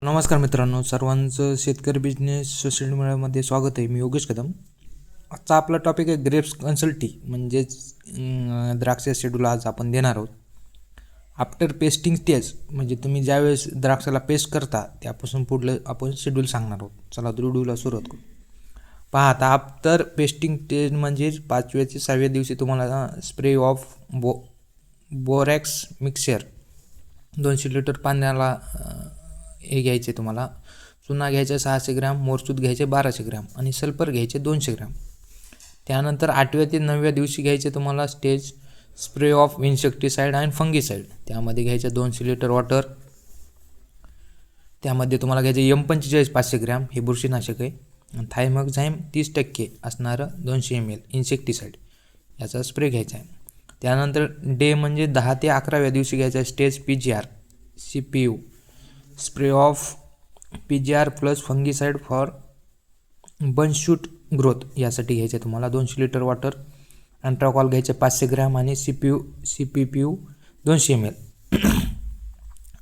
नमस्कार मित्रांनो, सर्वांचं शेतकरी बिझनेस सोशल मीडियामध्ये स्वागत आहे. मी योगेश कदम. आजचा आपला टॉपिक आहे ग्रेप्स कन्सल्टी, म्हणजेच द्राक्ष शेड्यूल आज आपण देणार आहोत. आफ्टर पेस्टिंग स्टेज, म्हणजे तुम्ही ज्यावेळेस द्राक्षाला पेस्ट करता त्यापासून पुढलं आपण शेड्यूल सांगणार आहोत. चला व्हिडिओला सुरुवात करू. पहा, आता आफ्टर पेस्टिंग स्टेज म्हणजे 5व्या ते 6व्या दिवशी तुम्हाला spray of borax mixture 200 litre पाण्याला हे घ्यायचे. तुम्हाला चुना घ्यायचा 600 ग्रॅम, मोरचूत घ्यायचे 1200 ग्रॅम आणि सल्फर घ्यायचे 200 ग्रॅम. त्यानंतर 8व्या ते 9व्या दिवशी घ्यायचे तुम्हाला स्टेज स्प्रे ऑफ इन्सेक्टिसाईड आणि फंगीसाईड. त्यामध्ये घ्यायचं 200 लिटर वॉटर. त्यामध्ये तुम्हाला घ्यायचं M45 500 ग्रॅम, हे बुरशीनाशक आहे. आणि थायमॅक्झाईम 30% असणारं 200 ml इन्सेक्टिसाईड, याचा स्प्रे घ्यायचा आहे. त्यानंतर डे म्हणजे 10 ते 11व्या दिवशी घ्यायचा stage PGR CPU spray of PGR plus fungicide for बनशूट ग्रोथ, यासाठी घ्यायचे तुम्हाला 200 लिटर वॉटर. अँट्राकॉल घ्यायचे 500 ग्रॅम आणि CPPU 200 ml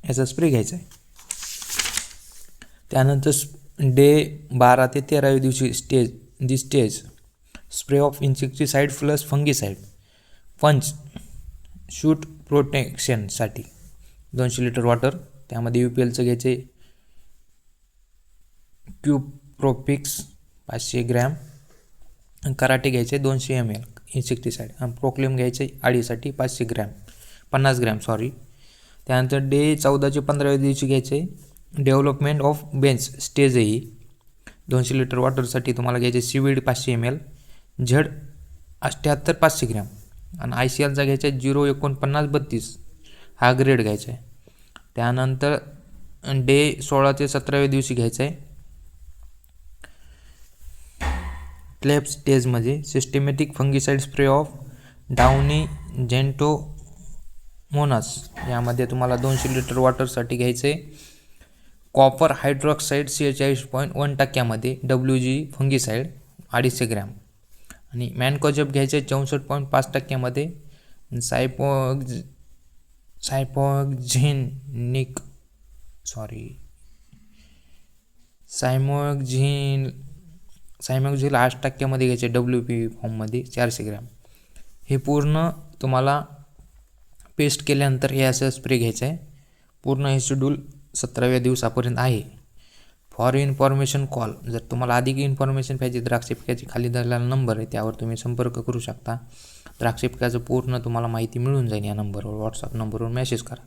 याचा स्प्रे घ्यायचा आहे. त्यानंतर डे 12 ते 13व्या दिवशी stage spray of insecticide plus fungicide पंच शूट प्रोटेक्शनसाठी 200 लिटर वॉटर. त्यामध्ये UPLचं घ्यायचे क्यूप्रोपिक्स 500 ग्रॅम, कराटे घ्यायचे 200 ml इन्सेक्टिसाईड आणि प्रोक्लेम घ्यायचे अळीसाठी 50 ग्रॅम. त्यानंतर डे 14 ते 15व्या दिवशी घ्यायचे डेव्हलपमेंट ऑफ बेंच स्टेज ही 200 लिटर वॉटरसाठी तुम्हाला घ्यायचे सीवीड 500 ml, झड 78 500 ग्रॅम आणि ICLचा घ्यायचा 04932 हा ग्रेड घ्यायचा आहे. त्यानंतर डे 16 ते 17व्या दिवशी घ्यायचं आहे क्लेप स्टेजमध्ये systematic fungicide spray of downy Xanthomonas. यामध्ये तुम्हाला 200 लिटर वॉटरसाठी घ्यायचे copper hydroxide 46.1% WG fungicide 250 gram आणि मॅनकोजेब घ्यायचे 64.5% सायमोक्झिल 8% घ्यायचे WP फॉर्ममध्ये 400 ग्रॅम. हे पूर्ण तुम्हाला पेस्ट केल्यानंतर हे असं स्प्रे घ्यायचं आहे. पूर्ण हे शेड्यूल 17व्या दिवसापर्यंत आहे. फॉर इन्फॉर्मेशन कॉल, जर तुम्हाला अधिक इन्फॉर्मेशन पाहिजे द्राक्ष पिकाची खाली दिलेला नंबर आहे त्यावर तुम्ही संपर्क करू शकता. द्राक्ष पिकाचं पूर्ण तुम्हाला माहिती मिळून जाईल. या नंबरवर व्हॉट्सअप नंबरवर मेसेज करा.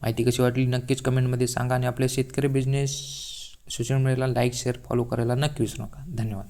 माहिती कशी वाटली नक्कीच कमेंटमध्ये सांगा आणि आपल्या शेतकरी बिझनेस सोशल मीडियाला लाईक शेअर फॉलो करायला नक्की विसरू नका. धन्यवाद.